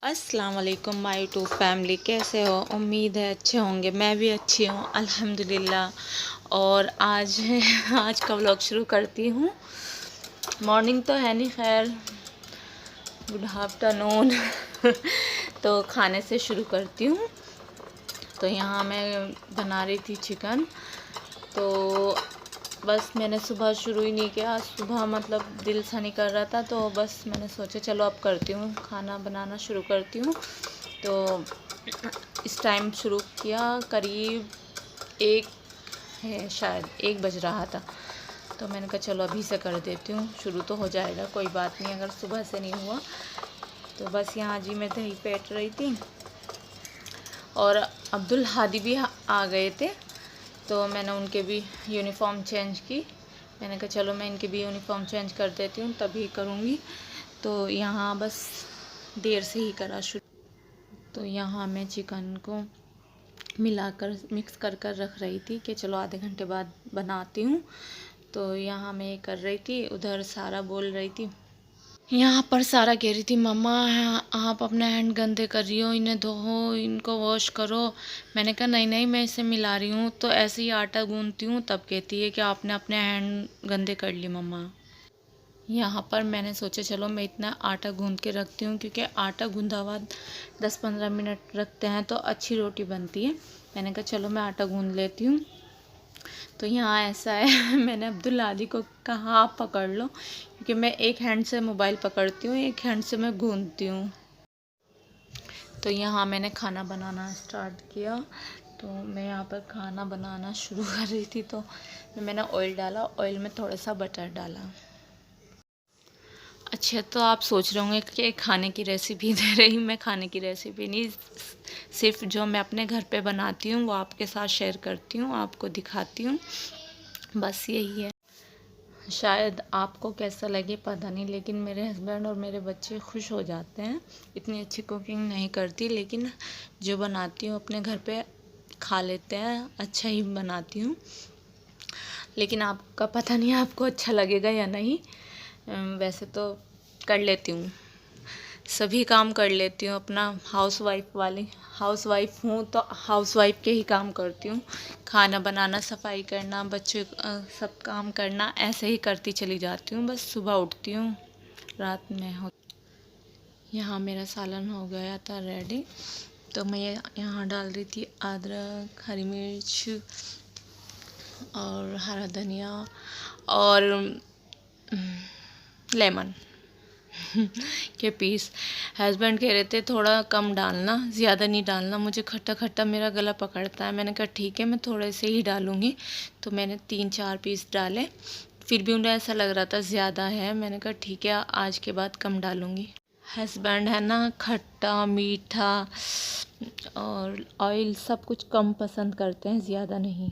अस्सलाम वालेकुम my YouTube family, कैसे हो? उम्मीद है अच्छे होंगे। मैं भी अच्छी हूँ अल्हम्दुलिल्लाह। और आज का व्लॉग शुरू करती हूँ। मॉर्निंग तो है नहीं, खैर गुड आफ्टरनून। तो खाने से शुरू करती हूँ। तो यहाँ मैं बना रही थी चिकन। तो बस मैंने सुबह शुरू ही नहीं किया। सुबह मतलब दिल सा नहीं कर रहा था, तो बस मैंने सोचा चलो अब करती हूँ, खाना बनाना शुरू करती हूँ। तो इस टाइम शुरू किया, करीब एक है, शायद 1 बज रहा था। तो मैंने कहा चलो अभी से कर देती हूँ, शुरू तो हो जाएगा, कोई बात नहीं अगर सुबह से नहीं हुआ। तो बस यहाँ जी मैं दही फेंट रही थी और अब्दुल हादी भी आ गए थे। तो मैंने उनके भी यूनिफ़ॉर्म चेंज की। मैंने कहा चलो मैं इनकी भी यूनिफ़ॉर्म चेंज कर देती हूँ, तभी करूँगी। तो यहाँ बस देर से ही करा शुरू। तो यहाँ मैं चिकन को मिलाकर मिक्स कर कर रख रही थी कि चलो आधे घंटे बाद बनाती हूँ। तो यहाँ मैं कर रही थी, उधर सारा बोल रही थी। यहाँ पर सारा कह रही थी मम्मा आप अपने हैंड गंदे कर रही हो, इन्हें धो, इनको वॉश करो। मैंने कहा नहीं नहीं, मैं इसे मिला रही हूँ। तो ऐसे ही आटा गूंथती हूँ, तब कहती है कि आपने अपने हैंड गंदे कर लिए मम्मा। यहाँ पर मैंने सोचा चलो मैं इतना आटा गूंथ के रखती हूँ, क्योंकि आटा गूंधा हुआ 10-15 मिनट रखते हैं तो अच्छी रोटी बनती है। मैंने कहा चलो मैं आटा गूंथ लेती हूँ। तो यहाँ ऐसा है मैंने अब्दुल आदी को कहा आप पकड़ लो, क्योंकि मैं एक हैंड से मोबाइल पकड़ती हूँ, एक हैंड से मैं गूंथती हूँ। तो यहाँ मैंने खाना बनाना स्टार्ट किया। तो मैं यहाँ पर खाना बनाना शुरू कर रही थी, तो मैंने ऑयल डाला, ऑयल में थोड़ा सा बटर डाला। अच्छा, तो आप सोच रहे होंगे कि खाने की रेसिपी दे रही। मैं खाने की रेसिपी नहीं, सिर्फ जो मैं अपने घर पे बनाती हूँ वो आपके साथ शेयर करती हूँ, आपको दिखाती हूँ, बस यही है। शायद आपको कैसा लगे पता नहीं, लेकिन मेरे हस्बैंड और मेरे बच्चे खुश हो जाते हैं। इतनी अच्छी कुकिंग नहीं करती, लेकिन जो बनाती हूँ अपने घर पे खा लेते हैं, अच्छा ही बनाती हूँ। लेकिन आपका पता नहीं आपको अच्छा लगेगा या नहीं। वैसे तो कर लेती हूँ, सभी काम कर लेती हूँ अपना। हाउस वाइफ हूँ, तो हाउस वाइफ के ही काम करती हूँ। खाना बनाना, सफाई करना, बच्चे सब काम करना, ऐसे ही करती चली जाती हूँ। बस सुबह उठती हूँ, रात में हो। यहाँ मेरा सालन हो गया था रेडी। तो मैं यहाँ डाल रही थी अदरक, हरी मिर्च और हरा धनिया और लेमन के पीस। हस्बैंड कह रहे थे थोड़ा कम डालना, ज़्यादा नहीं डालना, मुझे खट्टा खट्टा मेरा गला पकड़ता है। मैंने कहा ठीक है, मैं थोड़े से ही डालूँगी। तो मैंने 3-4 पीस डाले, फिर भी उन्हें ऐसा लग रहा था ज़्यादा है। मैंने कहा ठीक है, आज के बाद कम डालूँगी। हस्बैंड है ना, खट्टा मीठा और ऑयल सब कुछ कम पसंद करते हैं, ज़्यादा नहीं।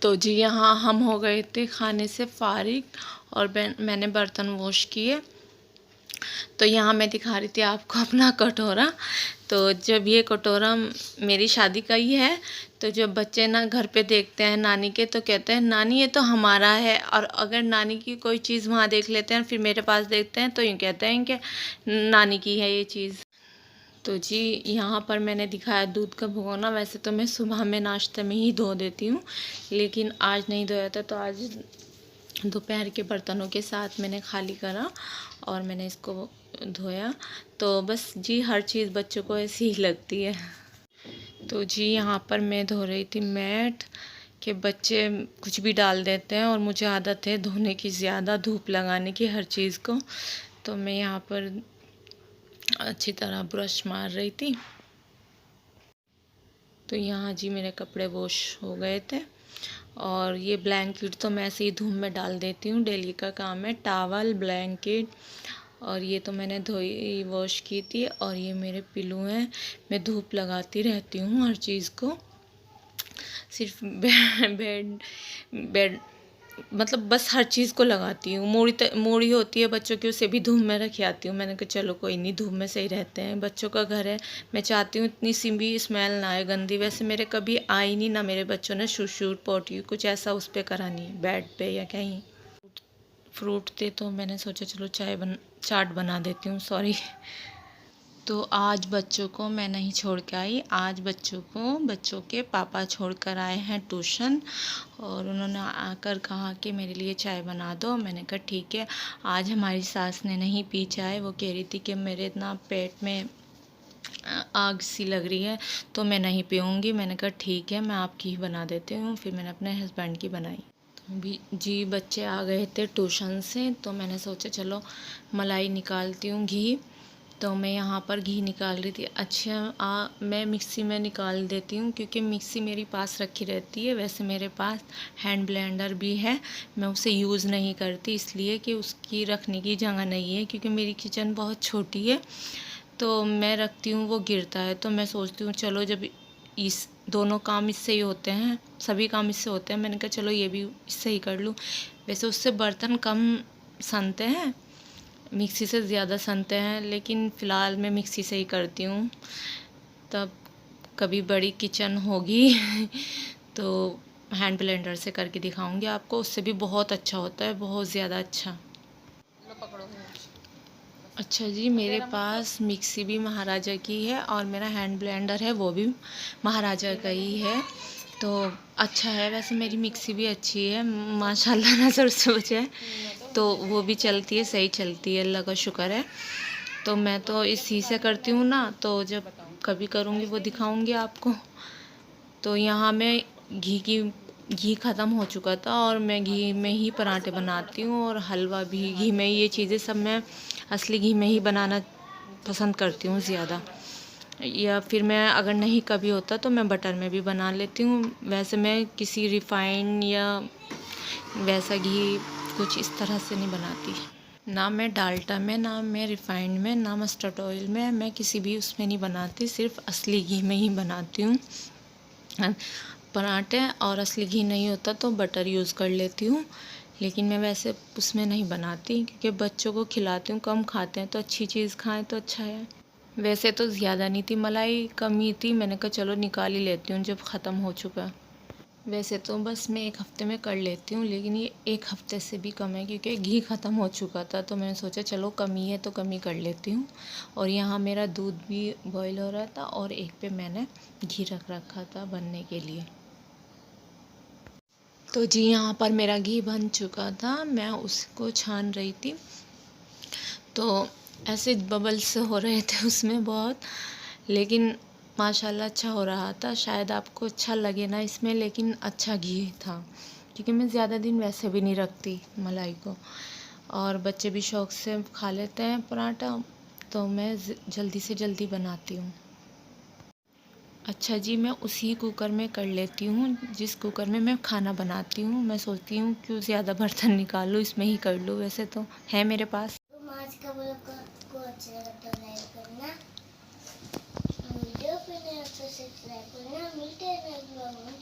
तो जी यहाँ हम हो गए थे खाने से फारिग और मैंने बर्तन वॉश किए। तो यहाँ मैं दिखा रही थी आपको अपना कटोरा। तो जब ये कटोरा मेरी शादी का ही है, तो जब बच्चे ना घर पे देखते हैं नानी के, तो कहते हैं नानी ये तो हमारा है। और अगर नानी की कोई चीज़ वहाँ देख लेते हैं, फिर मेरे पास देखते हैं, तो यूँ कहते हैं कि नानी की है ये चीज़। तो जी यहाँ पर मैंने दिखाया दूध का भगोना। वैसे तो मैं सुबह में नाश्ते में ही धो देती हूँ, लेकिन आज नहीं धोया था, तो आज दोपहर के बर्तनों के साथ मैंने खाली करा और मैंने इसको धोया। तो बस जी हर चीज़ बच्चों को ऐसी ही लगती है। तो जी यहाँ पर मैं धो रही थी मैट, कि बच्चे कुछ भी डाल देते हैं और मुझे आदत है धोने की, ज़्यादा धूप लगाने की हर चीज़ को। तो मैं यहाँ पर अच्छी तरह ब्रश मार रही थी। तो यहाँ जी मेरे कपड़े वॉश हो गए थे। और ये ब्लैंकेट तो मैं ऐसे ही धूप में डाल देती हूँ, डेली का काम है, टावल ब्लैंकेट। और ये तो मैंने धोई वॉश की थी। और ये मेरे पिलो हैं, मैं धूप लगाती रहती हूँ हर चीज़ को। सिर्फ बेड बेड मतलब बस हर चीज़ को लगाती हूँ। मूड़ी होती है बच्चों की, उसे भी धूप में रख आती हूँ। मैंने कहा चलो कोई नहीं, धूप में सही रहते हैं, बच्चों का घर है। मैं चाहती हूँ इतनी सी भी स्मेल ना आए गंदी। वैसे मेरे कभी आई नहीं, ना मेरे बच्चों ने शुशुर पोटी कुछ ऐसा उस पर करा नहीं, बेड पे या कहीं। फ्रूट थे तो मैंने सोचा चलो चाट बना देती हूँ, सॉरी। तो आज बच्चों को मैं नहीं छोड़ के आई, आज बच्चों के पापा छोड़ कर आए हैं ट्यूशन। और उन्होंने आकर कहा कि मेरे लिए चाय बना दो। मैंने कहा ठीक है। आज हमारी सास ने नहीं पी चाय, वो कह रही थी कि मेरे इतना पेट में आग सी लग रही है तो मैं नहीं पीऊँगी। मैंने कहा ठीक है, मैं आपकी ही बना देती हूँ। फिर मैंने अपने हस्बैंड की बनाई। भी जी बच्चे आ गए थे ट्यूशन से, तो मैंने सोचा चलो मलाई निकालती हूँ घी। तो मैं यहाँ पर घी निकाल रही थी। अच्छा मैं मिक्सी में निकाल देती हूँ क्योंकि मिक्सी मेरी पास रखी रहती है। वैसे मेरे पास हैंड ब्लेंडर भी है, मैं उसे यूज़ नहीं करती इसलिए कि उसकी रखने की जगह नहीं है, क्योंकि मेरी किचन बहुत छोटी है। तो मैं रखती हूँ वो गिरता है, तो मैं सोचती हूँ चलो जब इस दोनों काम इससे ही होते हैं, सभी काम इससे होते हैं, मैंने कहा चलो ये भी इससे ही कर लूँ। वैसे उससे बर्तन कम सनते हैं, मिक्सी से ज़्यादा सनते हैं, लेकिन फ़िलहाल मैं मिक्सी से ही करती हूँ। तब कभी बड़ी किचन होगी तो हैंड ब्लेंडर से करके दिखाऊंगी आपको, उससे भी बहुत अच्छा होता है, बहुत ज़्यादा अच्छा। अच्छा जी, मेरे पास मिक्सी भी महाराजा की है और मेरा हैंड ब्लेंडर है वो भी महाराजा का ही है। तो अच्छा है, वैसे मेरी मिक्सी भी अच्छी है माशाल्लाह, नज़र से बचे, तो वो भी चलती है, सही चलती है, अल्लाह का शुक्र है। तो मैं तो इसी से करती हूँ ना, तो जब कभी करूँगी वो दिखाऊँगी आपको। तो यहाँ मैं घी ख़त्म हो चुका था और मैं घी में ही पराठे बनाती हूँ और हलवा भी घी में। ये चीज़ें सब मैं असली घी में ही बनाना पसंद करती हूँ ज़्यादा। या फिर मैं अगर नहीं कभी होता तो मैं बटर में भी बना लेती हूँ। वैसे मैं किसी रिफ़ाइन या वैसा घी कुछ इस तरह से नहीं बनाती। ना मैं डाल्डा में, ना मैं रिफ़ाइंड में, ना मस्टर्ड ऑयल में, मैं किसी भी उसमें नहीं बनाती, सिर्फ असली घी में ही बनाती हूँ पराठे। और असली घी नहीं होता तो बटर यूज़ कर लेती हूँ, लेकिन मैं वैसे उसमें नहीं बनाती क्योंकि बच्चों को खिलाती हूँ, कम खाते हैं तो अच्छी चीज़ खाएं तो अच्छा है। वैसे तो ज़्यादा नहीं थी, मलाई कम ही थी, मैंने कहा चलो निकाल ही लेती हूँ जब ख़त्म हो चुका। वैसे तो बस मैं 1 हफ़्ते में कर लेती हूँ, लेकिन ये 1 हफ़्ते से भी कम है क्योंकि घी ख़त्म हो चुका था, तो मैंने सोचा चलो कमी है तो कमी कर लेती हूँ। और यहाँ मेरा दूध भी बॉईल हो रहा था और एक पे मैंने घी रख रखा था बनने के लिए। तो जी यहाँ पर मेरा घी बन चुका था, मैं उसको छान रही थी, तो ऐसे बबल्स हो रहे थे उसमें बहुत, लेकिन माशाल्लाह अच्छा हो रहा था। शायद आपको अच्छा लगे ना इसमें, लेकिन अच्छा घी था क्योंकि मैं ज़्यादा दिन वैसे भी नहीं रखती मलाई को, और बच्चे भी शौक़ से खा लेते हैं पराठा, तो मैं जल्दी से जल्दी बनाती हूँ। अच्छा जी, मैं उसी कुकर में कर लेती हूँ जिस कुकर में मैं खाना बनाती हूँ। मैं सोचती हूँ क्यों ज़्यादा बर्तन निकालूँ, इसमें ही कर लूँ, वैसे तो है मेरे पास। आज का ब्लॉग को अच्छा लगा तो लाइक करना, वीडियो पे नए हो तो सब्सक्राइब करना। मिलते हैं नेक्स्ट ब्लॉग में।